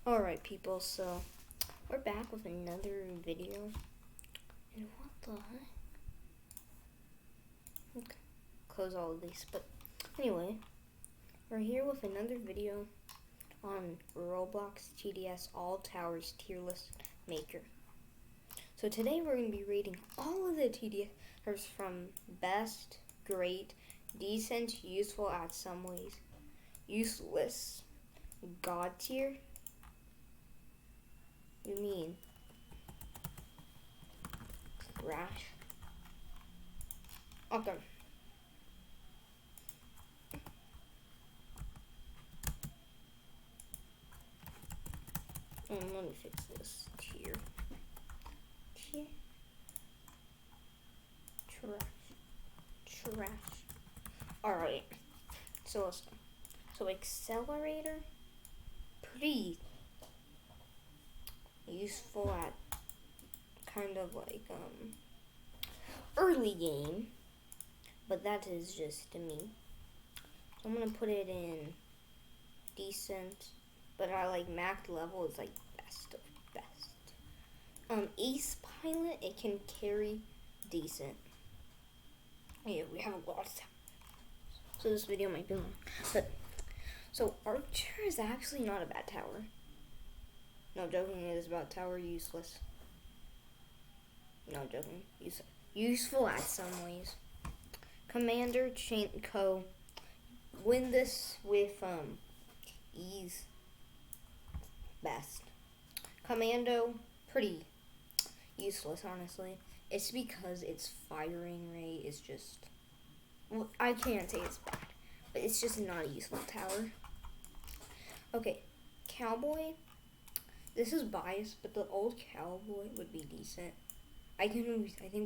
Alright people, so we're back with another video. And what the heck? Okay, close all of these. But anyway, we're here with another video on Roblox TDS All Towers Tier List Maker. So today we're going to be rating all of the TDS from best, great, decent, useful at some ways, useless, god tier. You mean trash? Okay. Let me fix this tier. Trash. Alright. So let's go. So accelerator, pretty useful at kind of like early game, but that is just to me. So I'm gonna put it in decent, but I like max level is like best of best. Ace pilot, it can carry decent. Yeah, we have a lot of time, so this video might be long. But so archer is actually not a bad tower. No, joking, it is about tower useless. No, joking, useful at some ways. Commander, chain co, win this with ease. Best. Commando, pretty useless, honestly. It's because its firing rate is just, well, I can't say it's bad, but it's just not a useful tower. Okay, cowboy. This is biased, but the old cowboy would be decent. I think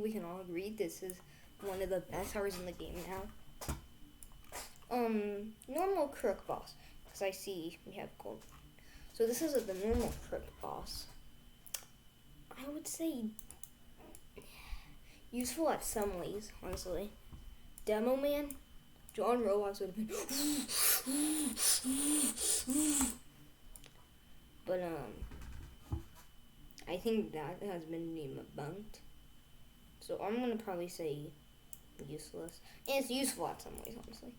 we can all agree this is one of the best towers in the game now. Normal crook boss, because I see we have gold. So this is the normal crook boss. I would say useful at some ways, honestly. Demo man, John Roblox would have been. But I think that has been debunked. So I'm gonna probably say useless. And it's useful at some ways, honestly.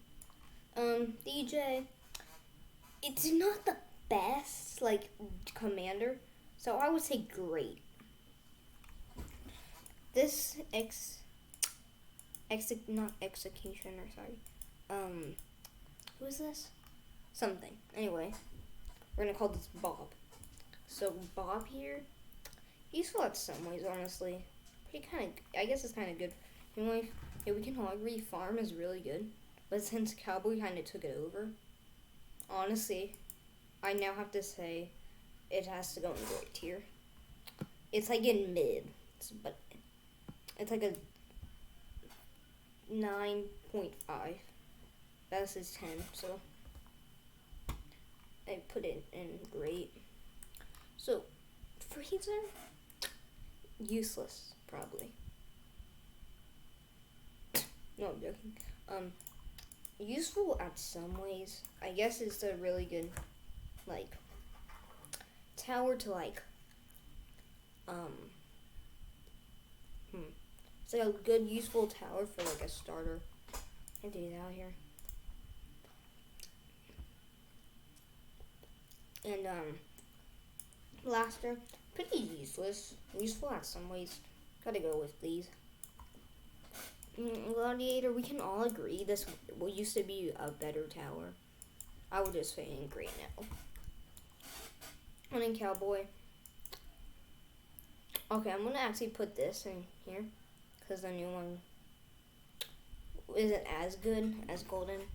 DJ, it's not the best like commander, so I would say great. This not executioner, sorry. Who is this? Something. Anyway, we're gonna call this Bob. So Bob here, useful at some ways, honestly. Pretty kind of, I guess it's kind of good. Anyway, yeah, we can all agree farm is really good. But since Cowboy kind of took it over, honestly, I now have to say it has to go in the great tier. It's like in mid, but it's like a 9.5. That's his 10, so I put it in great. So freezer, useless probably. No, I'm joking. Useful at some ways. I guess it's a really good like tower to like it's like a good useful tower for like a starter. I do that out here. And blaster, pretty useless. Useful at some ways. Gotta go with these. Gladiator, we can all agree this used to be a better tower. I would just say in great now. And in cowboy. Okay, I'm gonna actually put this in here because the new one isn't as good as golden.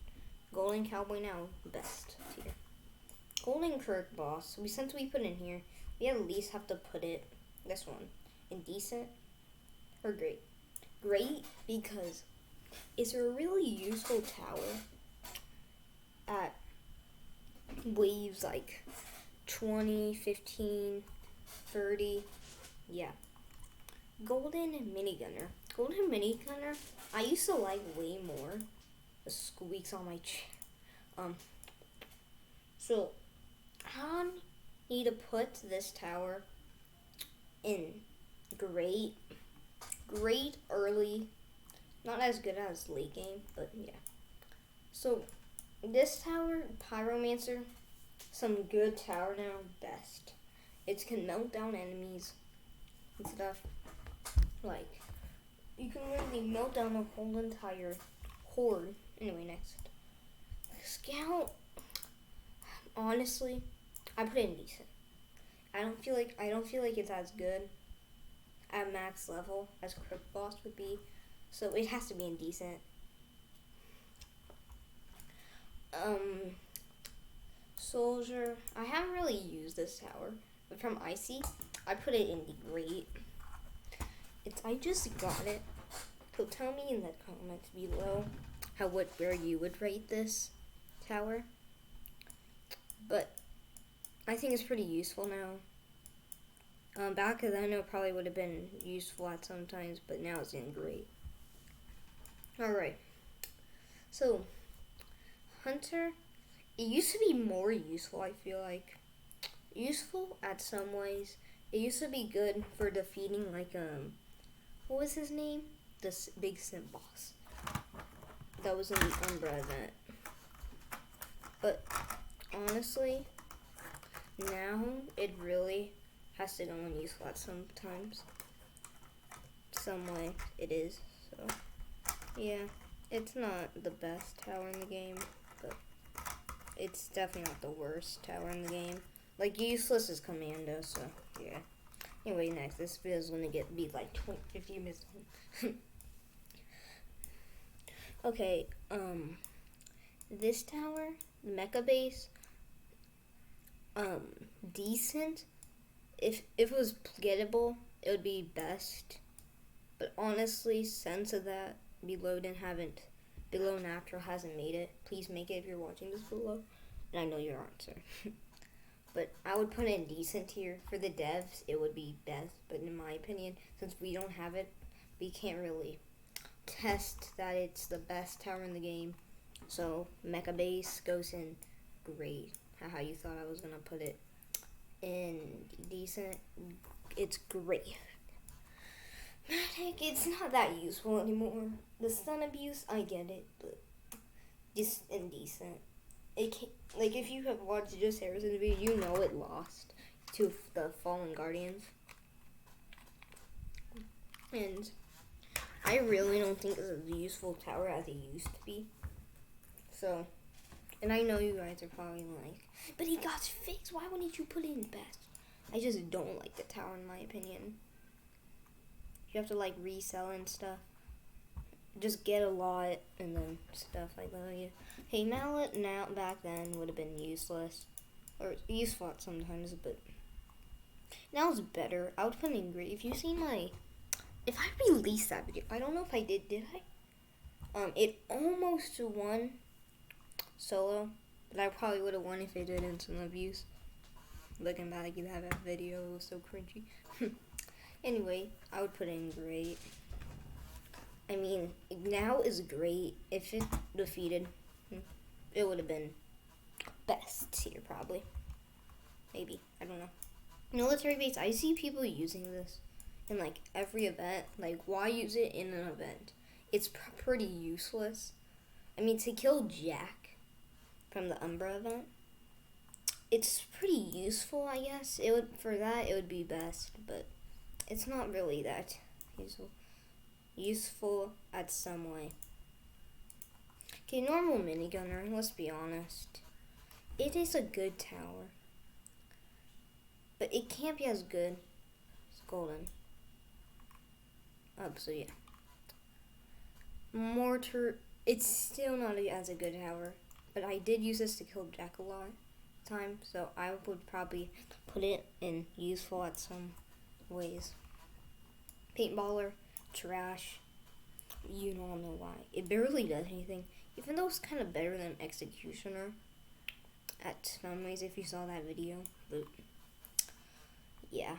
Golden cowboy now best tier. Golden Kirk boss. Since we put in here, we at least have to put it this one in decent or great. Great because it's a really useful tower at waves like 20, 15, 30. Yeah. Golden Minigunner. Golden Minigunner, I used to like way more. The squeaks on my chair. So, need to put this tower in great early. Not as good as late game, but yeah. So this tower, Pyromancer, some good tower now, best. It can melt down enemies and stuff. Like, you can literally melt down a whole entire horde. Anyway, next. Scout, honestly, I put it in decent. I don't feel like it's as good at max level as Crypt Boss would be. So it has to be indecent. Soldier, I haven't really used this tower, but from Icy, I put it in the great. I just got it. So tell me in the comments below where you would rate this tower. But I think it's pretty useful now. Back then it probably would have been useful at some times, but now it's in great. Alright. So, Hunter, it used to be more useful, I feel like. Useful at some ways. It used to be good for defeating, like, what was his name? This big simp boss. That was in the Umbra event. But, honestly, now it really has to go unuseful at sometimes. Some way it is, so. Yeah, it's not the best tower in the game, but it's definitely not the worst tower in the game. Like, useless is Commando, so yeah. Anyway, next, this video is gonna be like 50 minutes long. Okay, this tower, Mecha Base, decent. If it was gettable, it would be best. But honestly, since of that, Below Natural hasn't made it. Please make it if you're watching this below. And I know you aren't, sir. But I would put it in decent tier. For the devs, it would be best. But in my opinion, since we don't have it, we can't really test that it's the best tower in the game. So, Mecha Base goes in great. How you thought I was going to put it in decent. It's great. Magic, it's not that useful anymore. The stun abuse, I get it, but just indecent. It can't, like, if you have watched just Harrison's video, you know it lost to the Fallen Guardians. And I really don't think it's a useful tower as it used to be. So, and I know you guys are probably like, but he got fixed, why wouldn't you put it in best? I just don't like the tower in my opinion. You have to like resell and stuff. Just get a lot and then stuff like that. Yeah. Hey, Mallet now back then would have been useless. Or useful at sometimes, but now it's better. I would put in great. If you see if I released that video, I don't know if I did I? It almost won solo, but I probably would have won if it didn't some abuse. Looking back at that video, it was so cringy. Anyway, I would put in great. I mean, now is great. If it defeated, it would have been best tier probably. Maybe, I don't know. Military base, I see people using this in like every event. Like, why use it in an event? It's pretty useless. I mean, to kill Jack from the Umbra event, it's pretty useful, I guess. For that, it would be best, but it's not really that useful at some way. Okay, normal minigunner, let's be honest. It is a good tower, but it can't be as good as Golden. So yeah. Mortar, it's still not as a good tower, but I did use this to kill Jack a lot of time, so I would probably put it in useful at some ways. Paintballer, trash. You don't know why. It barely does anything, even though it's kind of better than Executioner at some ways if you saw that video, but yeah.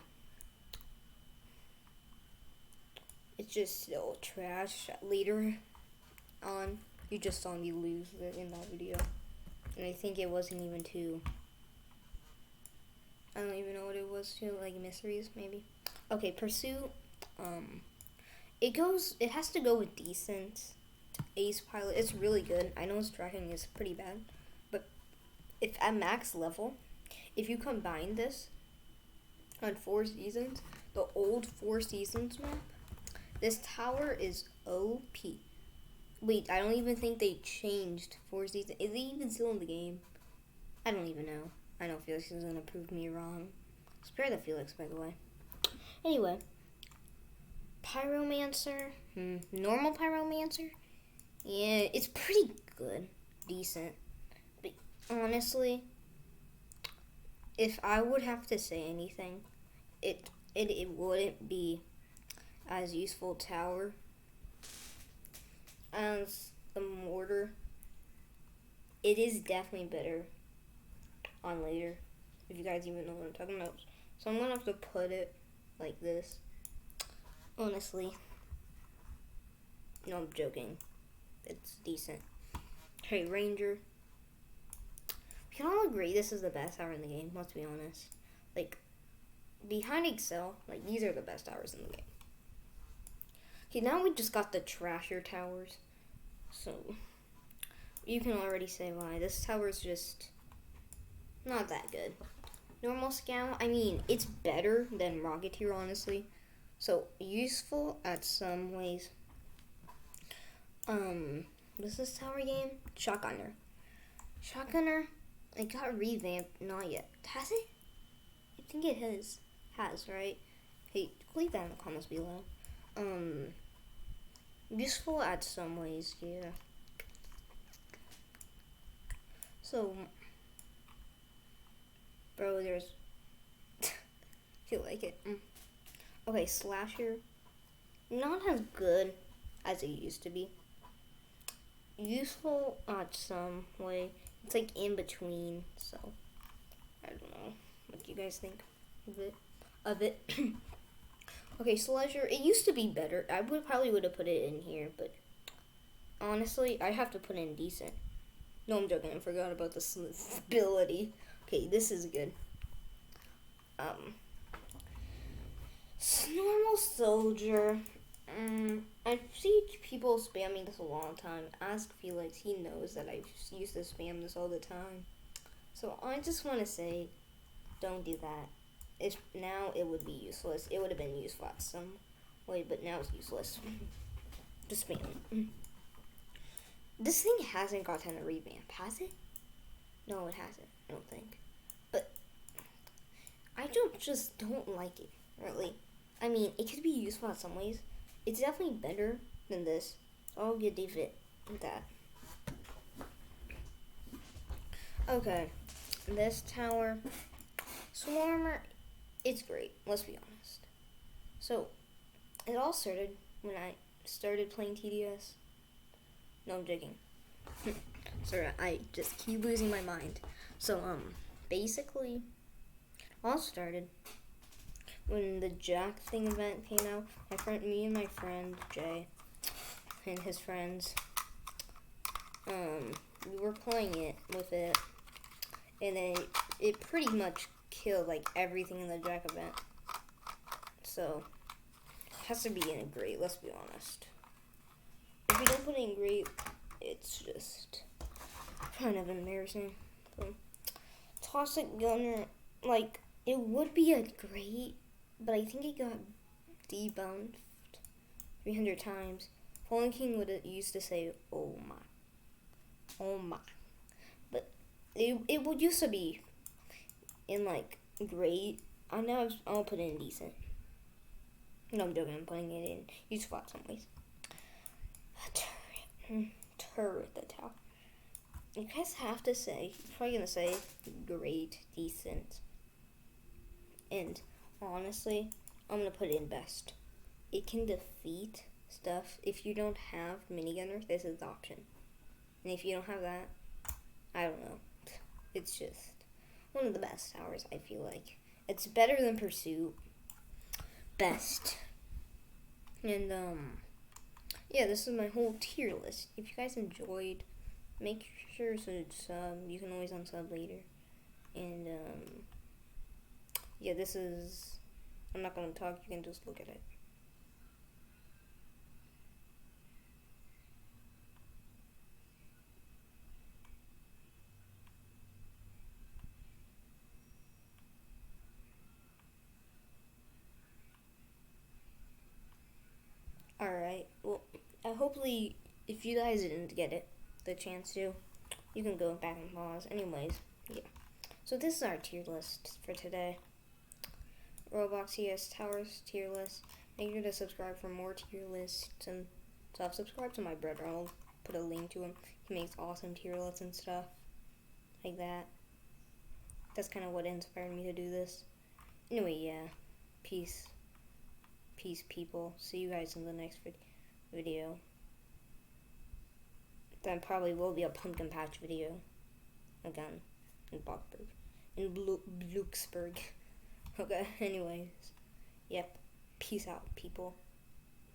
It's just still trash. Later on, you just saw me lose it in that video, and I think it wasn't even too, was too, like mysteries maybe. Okay, Pursuit. It has to go with decent. Ace Pilot. It's really good. I know its tracking is pretty bad, but if at max level, if you combine this on 4 seasons, the old 4 seasons map, this tower is OP. Wait, I don't even think they changed 4 seasons. Is it even still in the game? I don't even know. I know Felix is gonna prove me wrong. Spare the Felix, by the way. Anyway, Pyromancer. Normal Pyromancer. Yeah, it's pretty good, decent. But honestly, if I would have to say anything, it wouldn't be as useful tower as the mortar. It is definitely better on later, if you guys even know what I'm talking about. So I'm gonna have to put it like this. Honestly, no, I'm joking. It's decent. Hey, Ranger. We can all agree this is the best tower in the game. Let's be honest. Like, behind Excel, like these are the best towers in the game. Okay, now we just got the trasher towers. So, you can already say why. This tower is just not that good. Normal Scout, I mean, it's better than Rocketeer, honestly. So, useful at some ways. What's this tower game? Shotgunner. Shotgunner, it got revamped. Not yet. Has it? I think it has. Right? Hey, leave that in the comments below. Useful at some ways, yeah. So, bro, there's... feel like it. Okay, Slasher. Not as good as it used to be. Useful at some way. It's like in between, so I don't know what you guys think of it. Okay, Slasher, it used to be better. I probably would have put it in here, but honestly, I have to put in decent. No, I'm joking. I forgot about the stability. Okay, this is good. Normal Soldier. I see people spamming this a long time. Ask Felix. He knows that I used to spam this all the time. So I just want to say, don't do that. Now it would be useless. It would have been useful at some way, but now it's useless. Just spam. This thing hasn't gotten a revamp, has it? No, it hasn't. I don't think. But I just don't like it, really. I mean, it could be useful in some ways. It's definitely better than this. So I'll give it that. Okay, this tower, Swarmer, it's great. Let's be honest. So it all started when I started playing TDS. No, I'm joking. Sorry, I just keep losing my mind. So basically, all started when the Jack Thing event came out. Me and my friend Jay and his friends, we were playing it with it, and it pretty much killed like everything in the Jack event. So it has to be in a great. Let's be honest. If you don't put it in great, it's just kind of embarrassing. So, Toxic Gunner, like, it would be a great, but I think it got debunked 300 times. Fallen King would used to say, oh my. But it would used to be in, like, great. I'll put it in decent. No, I'm joking. I'm putting it in useful at some ways. Turret the tower. You guys have to say, you're probably gonna say great, decent, and honestly, I'm gonna put it in best. It can defeat stuff. If you don't have minigunner, this is the option. And if you don't have that, I don't know. It's just one of the best towers, I feel like. It's better than Pursuit. Best. And yeah, this is my whole tier list. If you guys enjoyed, make sure to sub. You can always unsub later. And yeah. yeah, this is, I'm not going to talk, you can just look at it. Alright, well, hopefully, if you guys didn't get it, the chance to, you can go back and pause. Anyways, yeah. So this is our tier list for today. Roblox TDS Towers tier list. Make sure to subscribe for more tier lists and stuff. Subscribe to my brother. I'll put a link to him. He makes awesome tier lists and stuff like that. That's kind of what inspired me to do this. Anyway, yeah. Peace. Peace, people. See you guys in the next video. That probably will be a pumpkin patch video. Again. In Bloxburg. In Bluxburg. Okay, anyways. Yep. Peace out, people.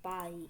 Bye.